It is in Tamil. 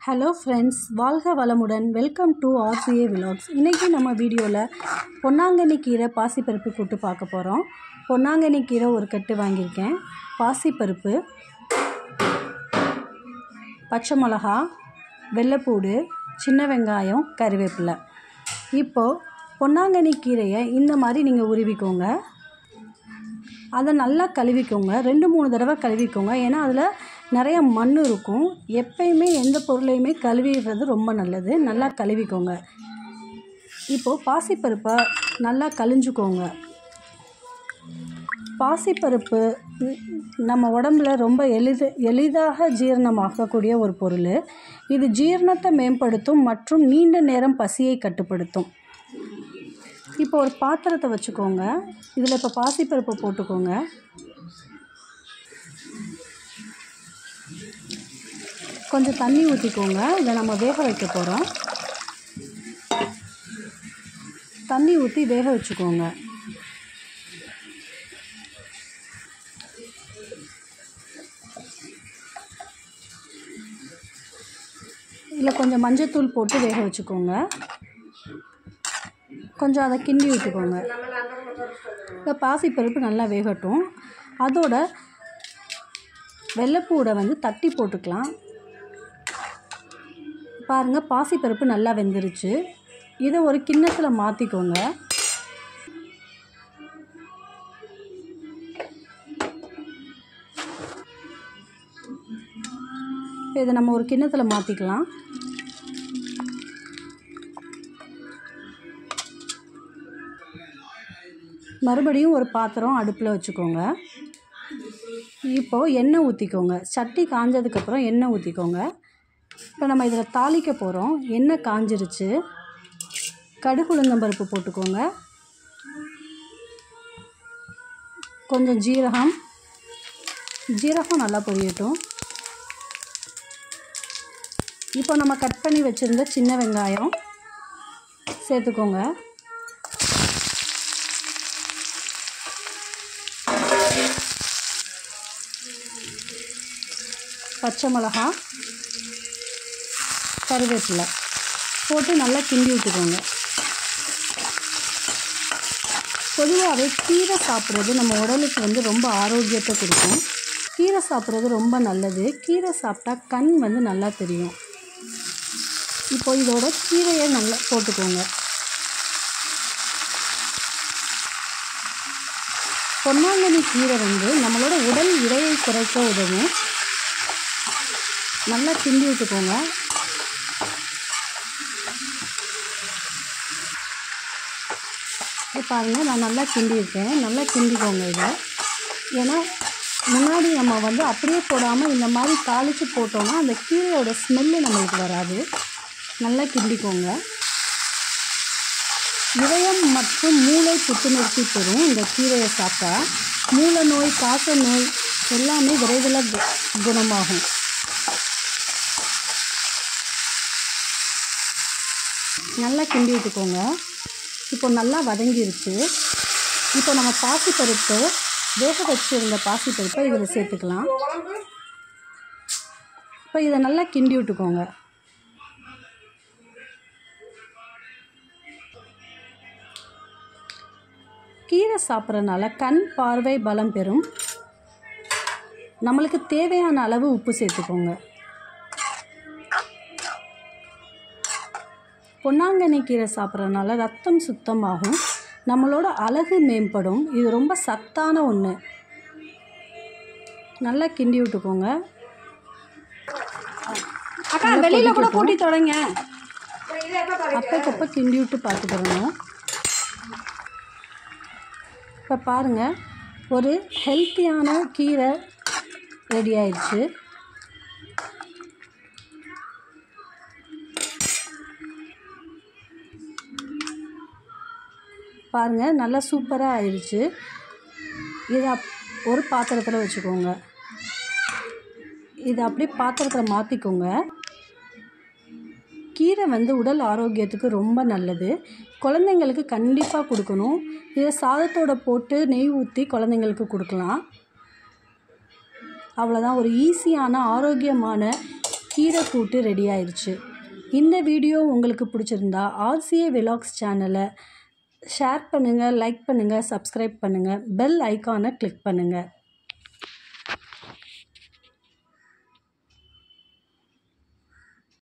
ஹலோ ஃப்ரெண்ட்ஸ், வாழ்க வளமுடன். Welcome to RCA vlogs. இன்றைக்கி நம்ம வீடியோவில் பொன்னாங்கண்ணி கீரை பாசிப்பருப்பு கூட்டு பார்க்க போகிறோம். பொன்னாங்கண்ணி கீரை ஒரு கட்டு வாங்கியிருக்கேன், பாசிப்பருப்பு, பச்சை மிளகா, வெள்ளைப்பூடு, சின்ன வெங்காயம், கறிவேப்பிலை. இப்போது பொன்னாங்கண்ணி கீரையை இந்த மாதிரி நீங்கள் உருவிக்கோங்க. அதை நல்லா கழுவிக்கோங்க, 2-3 தடவை கழுவிக்கோங்க. ஏன்னா அதில் நிறைய மண் இருக்கும். எப்பயுமே எந்த பொருளையுமே கழுவிடுறது ரொம்ப நல்லது. நல்லா கழுவிக்கோங்க. இப்போது பாசிப்பருப்பை நல்லா கழிஞ்சுக்கோங்க. பாசிப்பருப்பு நம்ம உடம்புல ரொம்ப எளிதாக ஜீரணமாகக்கூடிய ஒரு பொருள். இது ஜீரணத்தை மேம்படுத்தும் மற்றும் நீண்ட நேரம் பசியை கட்டுப்படுத்தும். இப்போ ஒரு பாத்திரத்தை வச்சுக்கோங்க. இதில் இப்போ பாசிப்பருப்பை போட்டுக்கோங்க. கொஞ்சம் தண்ணி ஊற்றிக்கோங்க. இதை நம்ம வேக வைக்க போகிறோம். தண்ணி ஊற்றி வேக வச்சுக்கோங்க. இதில் கொஞ்சம் மஞ்சத்தூள் போட்டு வேக வச்சுக்கோங்க. கொஞ்சம் அதை கிண்டி விட்டுக்கோங்க. இப்போ பாசிப்பருப்பு நல்லா வேகட்டும். அதோட வெள்ளைப்பூடை தட்டி போட்டுக்கலாம். பாருங்கள், பாசிப்பருப்பு நல்லா வெந்துருச்சு. இதை ஒரு கிண்ணத்தில் மாற்றிக்கோங்க. இதை நம்ம ஒரு கிண்ணத்தில் மாற்றிக்கலாம். மறுபடியும் ஒரு பாத்திரம் அடுப்பில் வச்சுக்கோங்க. இப்போது எண்ணெய் ஊற்றிக்கோங்க. சட்டி காஞ்சதுக்கப்புறம் எண்ணெய் ஊற்றிக்கோங்க. இப்போ நம்ம இதில் தாளிக்க போகிறோம். எண்ணெய் காஞ்சிருச்சு. கடுகு உளுந்தம்பருப்பு போட்டுக்கோங்க. கொஞ்சம் ஜீரகம் நல்லா பொரியட்டும். இப்போ நம்ம கட் பண்ணி வச்சுருந்த சின்ன வெங்காயம் சேர்த்துக்கோங்க. பச்சை மிளகா, கறிவேப்பிலை போட்டு நல்லா கிண்டி விட்டுக்கோங்க. பொதுவாகவே கீரை சாப்பிட்றது நம்ம உடலுக்கு ரொம்ப ஆரோக்கியத்தை கொடுக்கும். கீரை சாப்பிட்றது ரொம்ப நல்லது. கீரை சாப்பிட்டா கண் நல்லா தெரியும். இப்போ இதோட கீரையை நல்லா போட்டுக்கோங்க. பொன்னாங்கண்ணி கீரை நம்மளோட உடல் எடையை குறைக்க உதவும். நல்லா கிண்டி விட்டுக்கோங்க. இது பாருங்கள், நான் நல்லா கிண்டியிருக்கேன். நல்லா கிண்டிக்கோங்க இதை. ஏன்னா முன்னாடி நம்ம அப்படியே போடாமல் இந்த மாதிரி தாளித்து போட்டோன்னா அந்த கீரையோட ஸ்மெல்லு நம்மளுக்கு வராது. நல்லா கிண்டிக்கோங்க. இதயம் மற்றும் மூளை புத்துணர்ச்சி பெறும். இந்த கீரையை சாப்பிட்டா மூல நோய், காச நோய் எல்லாமே விரைவில் குணமாகும். நல்லா கிண்டி விட்டுக்கோங்க. இப்போ நல்லா வதங்கிருச்சு. இப்போ நம்ம பாசிப்பருப்பு வேக வச்சுருந்த பாசிப்பருப்பை இதில் சேர்த்துக்கலாம். இப்போ இதை நல்லா கிண்டி விட்டுக்கோங்க. கீரை சாப்பிட்றதுனால கண் பார்வை பலம் பெறும். நம்மளுக்கு தேவையான அளவு உப்பு சேர்த்துக்கோங்க. பொன்னாங்கண்ணி கீரை சாப்பிட்றதுனால ரத்தம் சுத்தமாகும். நம்மளோட அழகு மேம்படும். இது ரொம்ப சத்தான ஒன்று. நல்லா கிண்டி விட்டுக்கோங்க. அக்கா வெளியில் கூட போட்டி தொடங்க. அப்பப்போ கிண்டி விட்டு பார்த்துக்கிறணும். இப்போ பாருங்கள், ஒரு ஹெல்த்தியான கீரை ரெடி ஆயிடுச்சு. பாருங்கள், நல்லா சூப்பராக ஆயிடுச்சு. இதை ஒரு பாத்திரத்தில் வச்சுக்கோங்க. இதை அப்படியே பாத்திரத்தில் மாற்றிக்கோங்க. கீரை உடல் ஆரோக்கியத்துக்கு ரொம்ப நல்லது. குழந்தைங்களுக்கு கண்டிப்பாக கொடுக்கணும். இதை சாதத்தோடு போட்டு நெய் ஊற்றி குழந்தைங்களுக்கு கொடுக்கலாம். அவ்வளோதான். ஒரு ஈஸியான ஆரோக்கியமான கீரை கூட்டு ரெடி ஆயிடுச்சு. இந்த வீடியோ உங்களுக்கு பிடிச்சிருந்தா RCA Vlogs சேனலை ஷேர் பண்ணுங்கள், லைக் பண்ணுங்கள், சப்ஸ்கிரைப் பண்ணுங்கள், பெல் ஐக்கானை கிளிக் பண்ணுங்கள்.